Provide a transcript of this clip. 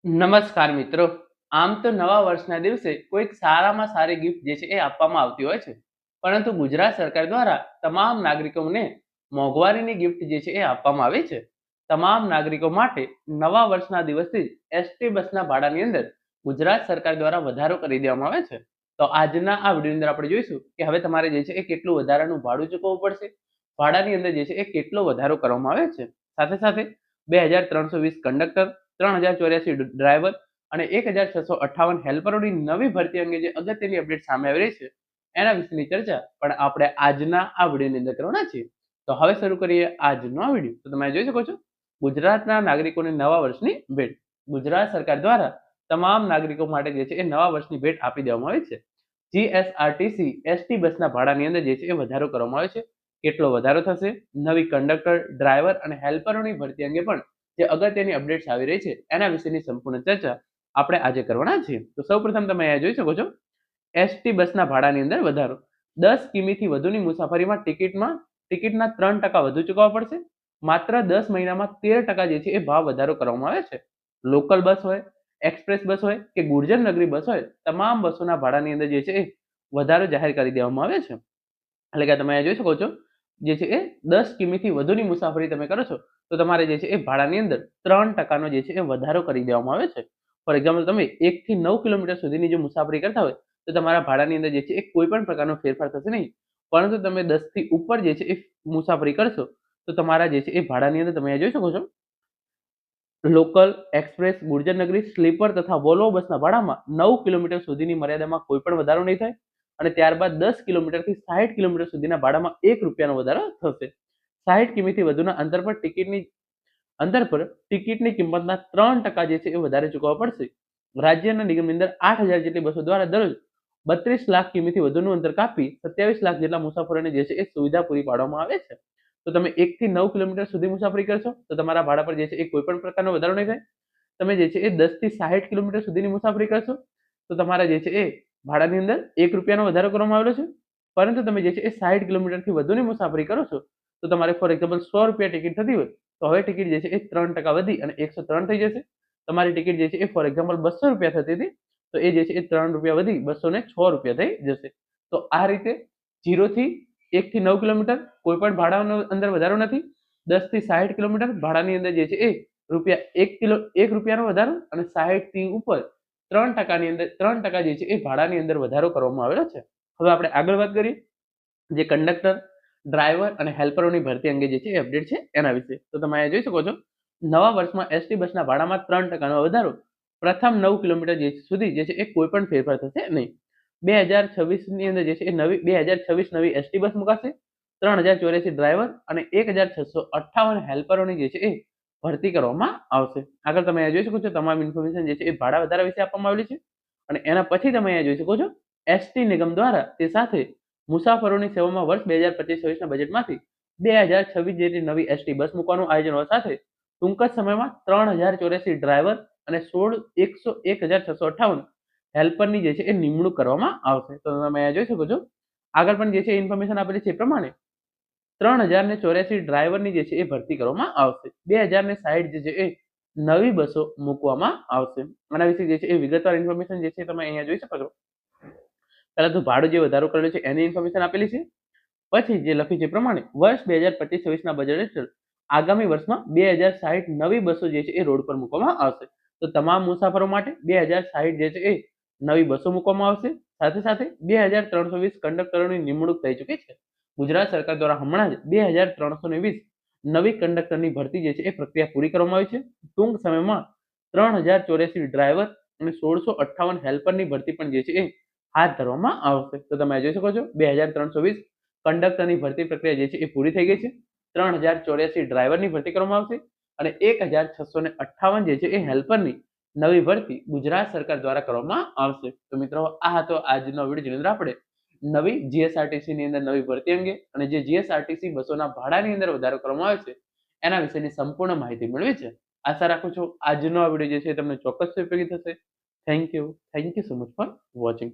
નમસ્કાર મિત્રો. આમ તો નવા વર્ષના દિવસે કોઈક સારામાં સારી ગિફ્ટ જે છે એ આપવામાં આવતી હોય છે. પરંતુ ગુજરાત સરકાર દ્વારા તમામ નાગરિકોને મોંઘવારીની ગિફ્ટ જે છે એ આપવામાં આવે છે. તમામ નાગરિકો માટે નવા વર્ષના દિવસથી જ એસટી બસના ભાડાની અંદર ગુજરાત સરકાર દ્વારા વધારો કરી દેવામાં આવે છે. તો આજના આ વિડીયોની અંદર આપણે જોઈશું કે હવે તમારે જે છે એ કેટલું વધારાનું ભાડું ચૂકવવું પડશે. ભાડાની અંદર જે છે એ કેટલો વધારો કરવામાં આવે છે. સાથે સાથે 2320 કંડક્ટર, 3084 ડ્રાઈવર અને 1658 હેલ્પરોની નવી ભરતી અંગે જે અગત્યની અપડેટ સામે આવી રહી છે એના વિશેની ચર્ચા પણ આપણે આજના આ વિડીયોની અંદર કરવાના છીએ. તો હવે શરૂ કરીએ આજનો આ વિડીયો. તો તમે જોઈ શકો છો ગુજરાતના નાગરિકોને નવા વર્ષની ભેટ. ગુજરાત સરકાર દ્વારા તમામ નાગરિકો માટે જે છે એ નવા વર્ષની ભેટ આપી દેવામાં આવી છે. જીએસઆરટીસી એસટી બસના ભાડાની અંદર જે છે એ વધારો કરવામાં આવે છે. કેટલો વધારો થશે, નવી કંડક્ટર, ડ્રાઈવર અને હેલ્પરોની ભરતી અંગે પણ જે અગત્યની અપડેટ્સ આવી રહી છે એના વિશેની સંપૂર્ણ ચર્ચા આપણે આજે કરવાના છીએ. તો સૌપ્રથમ તમે અહીંયા જોઈ શકો છો એસટી બસના ભાડાની અંદર વધારો. 10 કિમીથી વધુની મુસાફરીમાં ટિકિટના 3% વધુ ચૂકવવા પડશે. માત્ર 10 મહિનામાં 13% જે છે એ ભાવ વધારો કરવામાં આવે છે. લોકલ બસ હોય, એક્સપ્રેસ બસ હોય કે ગુર્જર નગરી બસ હોય, તમામ બસોના ભાડાની અંદર જે છે એ વધારો જાહેર કરી દેવામાં આવે છે. એટલે કે તમે અહીંયા જોઈ શકો છો જે છે એ 10 કિમીથી વધુની મુસાફરી તમે કરો છો તો તમારે જે છે એ ભાડાની અંદર 3% જે છે એ વધારો કરી દેવામાં આવે છે. ફોર એક્ઝામ્પલ તમે 1 થી 9 કિલોમીટર સુધીની જો મુસાફરી કરતા હોય તો તમારા ભાડાની અંદર જે છે એ કોઈ પણ પ્રકારનો ફેરફાર થશે નહીં. પરંતુ તમે 10 થી ઉપર જે છે એ મુસાફરી કરશો તો તમારા જે છે એ ભાડાની અંદર તમે જોઈ શકો છો લોકલ, એક્સપ્રેસ, ગુર્જર નગરી, સ્લીપર તથા વોલ્વો બસના ભાડામાં 9 કિલોમીટર સુધીની મર્યાદામાં કોઈ પણ વધારો નહીં થાય અને ત્યારબાદ 10 કિલોમીટરથી 60 કિલોમીટર સુધીના ભાડામાં ₹1 વધારો થશે. 60 કિમીથી વધુના અંતર પર ટિકિટની કિંમતના 3% જે છે એ વધારે ચૂકવવા પડશે. રાજ્યના નિગમની અંદર 8000 જેટલી બસો દ્વારા દરરોજ 32 લાખ કિમીથી વધુનું અંતર કાપી 27 લાખ જેટલા મુસાફરોને જે છે એ સુવિધા પૂરી પાડવામાં આવે છે. તો તમે 1 થી 9 કિલોમીટર સુધી મુસાફરી કરશો તો તમારા ભાડા પર જે છે એ કોઈ પણ પ્રકારનો વધારો નહીં થાય. તમે જે છે એ 10 થી 60 કિલોમીટર સુધીની મુસાફરી કરશો તો તમારા જે છે એ ભાડાની અંદર ₹1 વધારો કરવામાં આવેલો છે. પરંતુ તમે જે છે એ 60 કિલોમીટરથી વધુની મુસાફરી કરો છો તો તમારે ફોર એક્ઝામ્પલ ₹100 ટિકિટ થતી હોય તો હવે ટિકિટ જે છે એ 3% વધી અને 103 થઈ જશે. તમારી ટિકિટ જે છે એ ફોર એક્ઝામ્પલ ₹200 થતી હતી તો એ જે છે એ ₹3 વધી ₹206 થઈ જશે. તો આ રીતે 0 થી 1 થી 9 કિલોમીટર કોઈ પણ ભાડાનો અંદર વધારો નથી. 10 થી 60 કિલોમીટર ભાડાની અંદર જે છે એ ₹1 વધારો અને 60 થી ઉપર 3%ની અંદર 3% જે છે એ ભાડાની અંદર વધારો કરવામાં આવેલો છે. હવે આપણે આગળ વાત કરીએ જે કંડક્ટર, ડ્રાઈવર અને હેલ્પરોની ભરતી અંગે જે છે એ અપડેટ છે એના વિશે. તો તમે અહીંયા જોઈ શકો છો નવા વર્ષમાં એસટી બસના ભાડામાં 3%નો વધારો. પ્રથમ 9 કિલોમીટર સુધી જે છે એ કોઈ પણ ફેરફાર થશે નહીં. 2026ની અંદર જે છે એ 2026 નવી એસટી બસ મુકાશે. 3084 ડ્રાઈવર અને 1658 હેલ્પરોની જે છે એ ભરતી કરવામાં આવશે. આગળ તમે અહીંયા જોઈ શકો છો તમામ ઇન્ફોર્મેશન જે છે એ ભાડા વધારા વિશે આપવામાં આવેલી છે. અને એના પછી તમે અહીંયા જોઈ શકો છો એસટી નિગમ દ્વારા તે સાથે મુસાફરોની સેવામાં વર્ષ 2025-26ના બજેટમાંથી 2026 જેટલી નવી એસટી બસ મૂકવાનું આયોજન હોવા સાથે ટૂંક જ સમયમાં 3084 ડ્રાઈવર અને 1658 હેલ્પરની જે છે એ નિમણૂક કરવામાં આવશે. તો તમે અહીંયા જોઈ શકો છો આગળ પણ જે છે ઇન્ફોર્મેશન આપેલી છે એ પ્રમાણે 3084 ડ્રાઈવરની જે છે એ ભરતી કરવામાં આવશે. 2060 જે છે એ નવી બસો મૂકવામાં આવશે. આના વિશે જે છે એ વિગતવાર ઇન્ફોર્મેશન જે છે તમે અહીંયા જોઈ શકો છો. પહેલા તો ભાડું જે વધારો કરેલું છે એની ઇન્ફોર્મેશન આપેલી છે. પછી જે લખ્યું છે પ્રમાણે વર્ષ 2025-26ના બજેટ હેઠળ આગામી વર્ષમાં 2060 નવી બસો જે છે એ રોડ પર મૂકવામાં આવશે. તો તમામ મુસાફરો માટે 2060 જે છે એ નવી બસો મૂકવામાં આવશે. સાથે સાથે 2320 કંડક્ટરોની નિમણૂક થઈ ચૂકી છે. ગુજરાત સરકાર દ્વારા હમણાં જ 2320 નવી કંડક્ટરની ભરતી જે છે એ પ્રક્રિયા પૂરી કરવામાં આવી છે. ટૂંક સમયમાં 3084 ડ્રાઈવર અને 1658 હેલ્પરની ભરતી પણ જે છે એ હાથ ધરવામાં આવશે. તો તમે જોઈ શકો છો 2320 કંડક્ટરની ભરતી પ્રક્રિયા જે છે એ પૂરી થઈ ગઈ છે. 3084 ડ્રાઈવરની ભરતી કરવામાં આવશે અને 1658 જે છે એ હેલ્પરની નવી ભરતી ગુજરાત સરકાર દ્વારા કરવામાં આવશે. તો મિત્રો આ હતો આજનો વિડીયો જેની અંદર આપણે નવી જીએસઆરટીસી ની અંદર નવી ભરતી અંગે અને જે જીએસઆરટીસી બસોના ભાડાની અંદર વધારો કરવામાં આવે છે એના વિશેની સંપૂર્ણ માહિતી મેળવી છે. આશા રાખું છું આજનો આ વિડીયો જે છે તમને ચોક્કસ ઉપયોગી થશે. Thank you so much for watching.